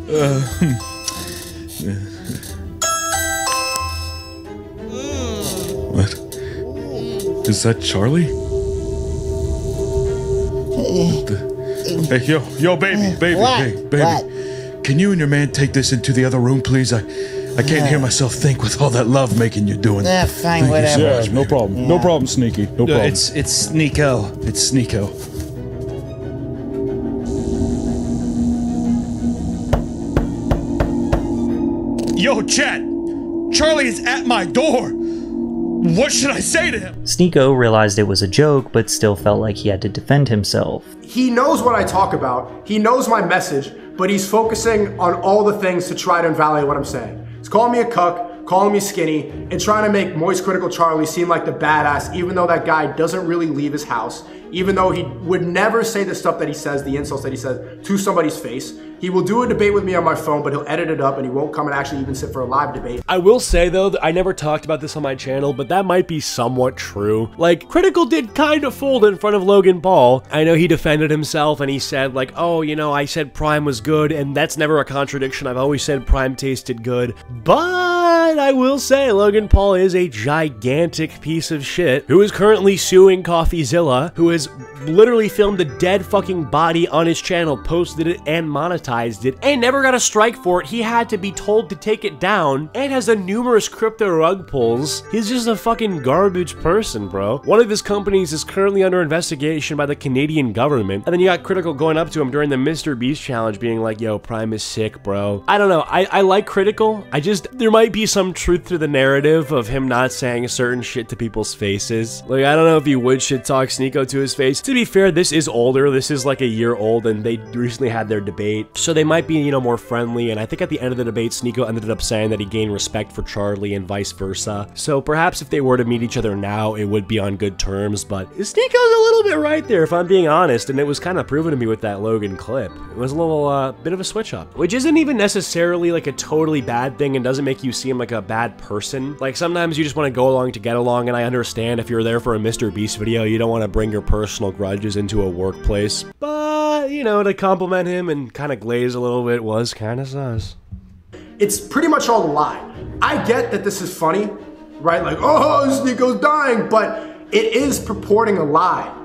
Is that Charlie? Hey, yo, baby, What? hey, baby. What? Can you and your man take this into the other room, please? I can't hear myself think with all that love making you're doing. Yeah, fine, whatever. Yeah, no problem. Yeah. No problem, Sneaky. No problem. It's Sneako. It's Sneako. Yo, chat! Charlie is at my door! What should I say to him? Sneako realized it was a joke, but still felt like he had to defend himself. He knows what I talk about. He knows my message, but he's focusing on all the things to try to invalidate what I'm saying. He's calling me a cuck, calling me skinny, and trying to make Moist Critical Charlie seem like the badass, even though that guy doesn't really leave his house, even though he would never say the stuff that he says, the insults that he says, to somebody's face. He will do a debate with me on my phone, but he'll edit it up and he won't come and actually even sit for a live debate. I will say though, that I never talked about this on my channel, but that might be somewhat true. Like, Critical did kind of fold in front of Logan Paul. I know he defended himself and he said like, oh, you know, I said Prime was good, and that's never a contradiction. I've always said Prime tasted good. But I will say Logan Paul is a gigantic piece of shit who is currently suing CoffeeZilla, who has literally filmed a dead fucking body on his channel, posted it and monetized it, and never got a strike for it. He had to be told to take it down, and has done numerous crypto rug pulls. He's just a fucking garbage person, bro. One of his companies is currently under investigation by the Canadian government, and then you got Critical going up to him during the Mr. Beast challenge being like, yo, Prime is sick, bro. I don't know. I like Critical. There might be some truth to the narrative of him not saying certain shit to people's faces. Like, I don't know if he would shit talk Sneako to his face. To be fair, this is older. This is like a year old, and they recently had their debate, so they might be, you know, more friendly. And I think at the end of the debate, Sneako ended up saying that he gained respect for Charlie and vice versa. So perhaps if they were to meet each other now, it would be on good terms. But Sneako's a little bit right there, if I'm being honest, and it was kind of proven to me with that Logan clip. It was a little bit of a switch up, which isn't even necessarily like a totally bad thing and doesn't make you seem like a bad person. Like, sometimes you just want to go along to get along, and I understand if you're there for a Mr. Beast video, you don't want to bring your personal grudges into a workplace. But, you know, to compliment him and kind of glaze a little bit was kind of sus. It's pretty much all a lie. I get that this is funny, right? Like, oh, Sneako's dying, but it is purporting a lie.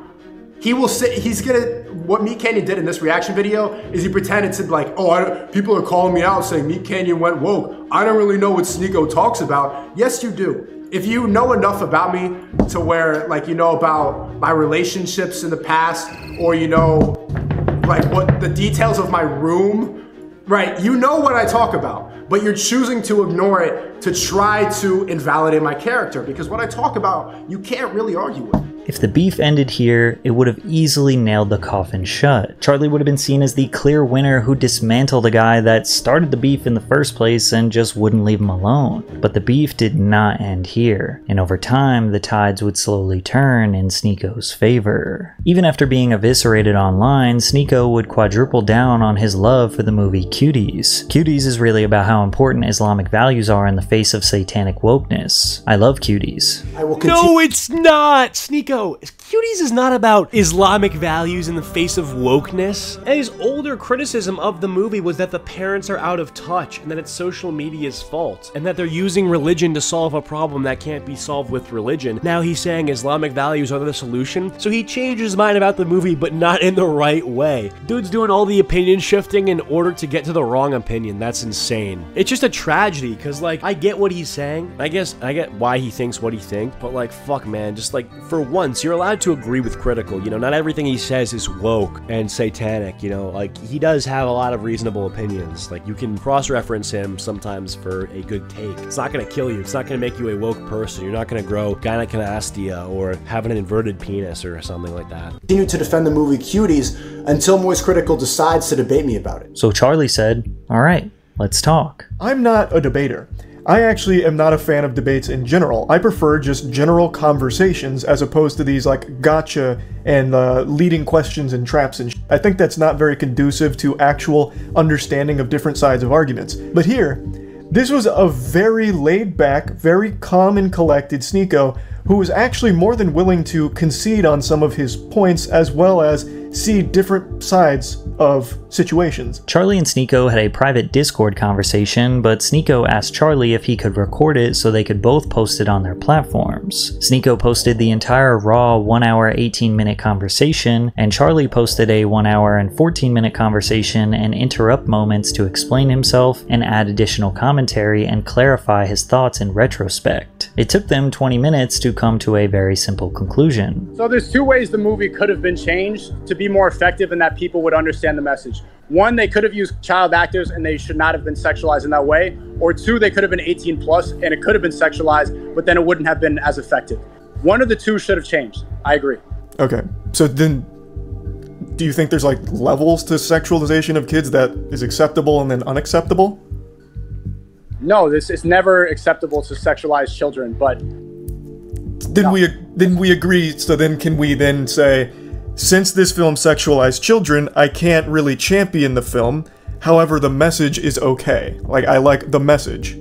He will say, what Meat Canyon did in this reaction video is he pretended to like, oh, people are calling me out saying Meat Canyon went woke. I don't really know what Sneako talks about. Yes, you do. If you know enough about me to where, like, you know about my relationships in the past, or you know, like, what the details of my room, right? You know what I talk about, but you're choosing to ignore it to try to invalidate my character, because what I talk about, you can't really argue with. If the beef ended here, it would have easily nailed the coffin shut. Charlie would have been seen as the clear winner who dismantled a guy that started the beef in the first place and just wouldn't leave him alone. But the beef did not end here, and over time, the tides would slowly turn in Sneako's favor. Even after being eviscerated online, Sneako would quadruple down on his love for the movie Cuties. Cuties is really about how important Islamic values are in the face of satanic wokeness. I love Cuties. No, it's not! Sneako, Cuties is not about Islamic values in the face of wokeness. And his older criticism of the movie was that the parents are out of touch and that it's social media's fault and that they're using religion to solve a problem that can't be solved with religion. Now he's saying Islamic values are the solution, so he changed his mind about the movie, but not in the right way. Dude's doing all the opinion shifting in order to get to the wrong opinion. That's insane. It's just a tragedy, because, like, I get what he's saying. I get why he thinks what he thinks, but, like, fuck, man, just, like, for once, you're allowed to agree with Critical. You know, not everything he says is woke and satanic, you know, like, he does have a lot of reasonable opinions. Like, you can cross-reference him sometimes for a good take. It's not gonna kill you. It's not gonna make you a woke person. You're not gonna grow gynecomastia or have an inverted penis or something like that. Continue to defend the movie Cuties until Moist Critical decides to debate me about it. So Charlie said, alright, let's talk. I'm not a debater. I actually am not a fan of debates in general. I prefer just general conversations as opposed to these like gotcha and leading questions and traps and I think that's not very conducive to actual understanding of different sides of arguments. But here, this was a very laid back, very calm and collected Sneako who is actually more than willing to concede on some of his points as well as see different sides of situations. Charlie and Sneako had a private Discord conversation, but Sneako asked Charlie if he could record it so they could both post it on their platforms. Sneako posted the entire raw 1 hour 18-minute conversation, and Charlie posted a 1 hour and 14-minute conversation and interrupt moments to explain himself and add additional commentary and clarify his thoughts in retrospect. It took them 20 minutes to come to a very simple conclusion. So there's two ways the movie could have been changed to be more effective and that people would understand the message. One, they could have used child actors and they should not have been sexualized in that way. Or two, they could have been 18 plus and it could have been sexualized, but then it wouldn't have been as effective. One of the two should have changed. I agree. Okay, so then do you think there's like levels to sexualization of kids that is acceptable and then unacceptable? No, this is never acceptable to sexualize children, but Then we agree, so then can we then say, since this film sexualized children, I can't really champion the film, however the message is okay. Like, I like the message.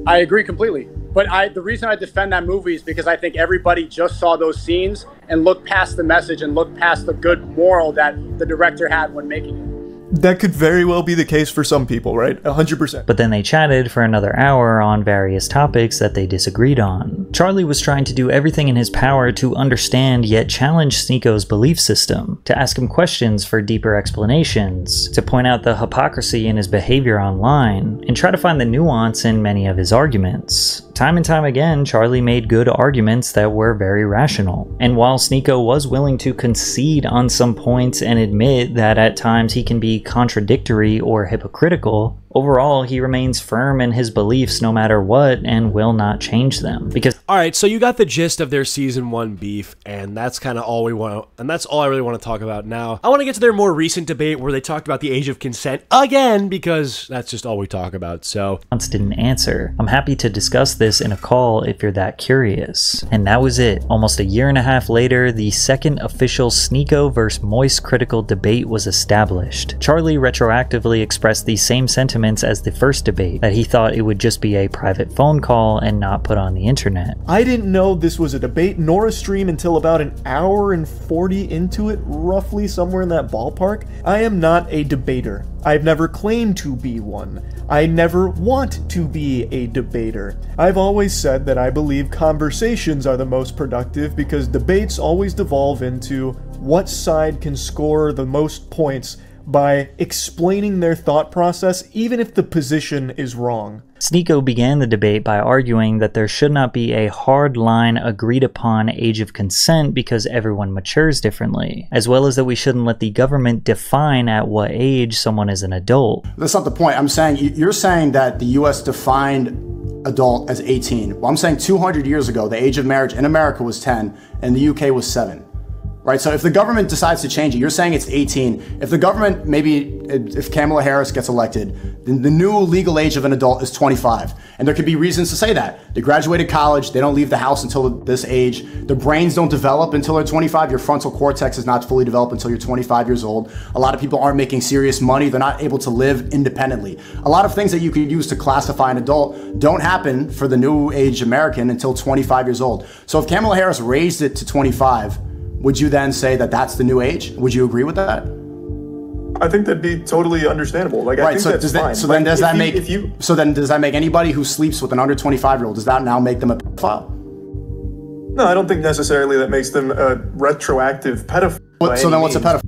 I agree completely. But the reason I defend that movie is because I think everybody just saw those scenes and looked past the message and looked past the good moral that the director had when making it. That could very well be the case for some people, right? 100%. But then they chatted for another hour on various topics that they disagreed on. Charlie was trying to do everything in his power to understand yet challenge Sneako's belief system, to ask him questions for deeper explanations, to point out the hypocrisy in his behavior online, and try to find the nuance in many of his arguments. Time and time again, Charlie made good arguments that were very rational. And while Sneako was willing to concede on some points and admit that at times he can be contradictory or hypocritical, overall he remains firm in his beliefs no matter what and will not change them. Because alright, so you got the gist of their season 1 beef, and that's kind of all we want, and that's all I really want to talk about now. I want to get to their more recent debate where they talked about the age of consent again, because that's just all we talk about, so. Didn't answer. I'm happy to discuss this in a call if you're that curious. And that was it. Almost a year and a half later, the second official Sneako vs. Moist critical debate was established. Charlie retroactively expressed the same sentiments as the first debate, that he thought it would just be a private phone call and not put on the internet. I didn't know this was a debate nor a stream until about an hour and 40 into it, roughly somewhere in that ballpark. I am not a debater. I've never claimed to be one. I never want to be a debater. I've always said that I believe conversations are the most productive because debates always devolve into what side can score the most points by explaining their thought process, even if the position is wrong. Sneako began the debate by arguing that there should not be a hard line agreed upon age of consent because everyone matures differently, as well as that we shouldn't let the government define at what age someone is an adult. That's not the point. I'm saying, you're saying that the US defined adult as 18. Well, I'm saying 200 years ago, the age of marriage in America was 10 and the UK was 7. Right, so if the government decides to change it, you're saying it's 18. If the government, maybe if Kamala Harris gets elected, then the new legal age of an adult is 25. And there could be reasons to say that. They graduated college, they don't leave the house until this age. Their brains don't develop until they're 25. Your frontal cortex is not fully developed until you're 25 years old. A lot of people aren't making serious money. They're not able to live independently. A lot of things that you could use to classify an adult don't happen for the new age American until 25 years old. So if Kamala Harris raised it to 25, would you then say that that's the new age? Would you agree with that? I think that'd be totally understandable. Like, right, I think so that's fine. So then does that make anybody who sleeps with an under 25-year-old, does that now make them a pedophile? No, I don't think necessarily that makes them a retroactive pedophile. So then what's a pedophile?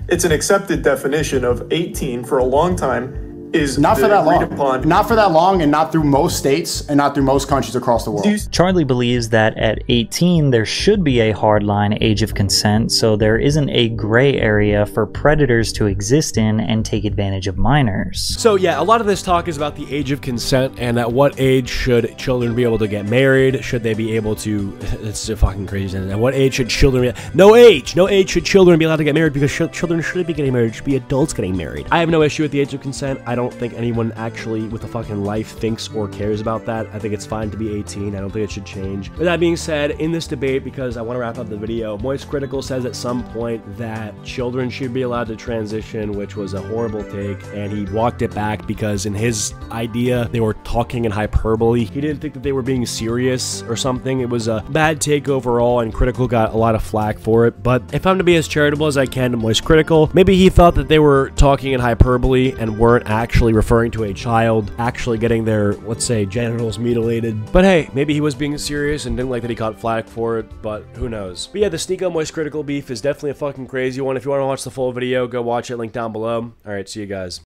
It's an accepted definition of 18 for a long time. Is not for that long. Not for that long, and not through most states, and not through most countries across the world. Charlie believes that at 18 there should be a hardline age of consent, so there isn't a gray area for predators to exist in and take advantage of minors. So yeah, a lot of this talk is about the age of consent and at what age should children be able to get married? Should they be able to? It's a fucking crazy sentence. At what age should children? No age should children be allowed to get married because children shouldn't be getting married. It should be adults getting married. I have no issue with the age of consent. I don't don't think anyone actually with a fucking life thinks or cares about that. I think it's fine to be 18. I don't think it should change. With that being said, in this debate, because I want to wrap up the video, Moist Critical says at some point that children should be allowed to transition, which was a horrible take, and he walked it back because in his idea, they were talking in hyperbole. He didn't think that they were being serious or something. It was a bad take overall, and Critical got a lot of flack for it, but if I'm to be as charitable as I can to Moist Critical, maybe he thought that they were talking in hyperbole and weren't actually referring to a child actually getting their, let's say, genitals mutilated. But hey, maybe he was being serious and didn't like that he got flack for it, but who knows. But yeah, the Sneako Moist Critical beef is definitely a fucking crazy one. If you want to watch the full video, go watch it, link down below. Alright, see you guys.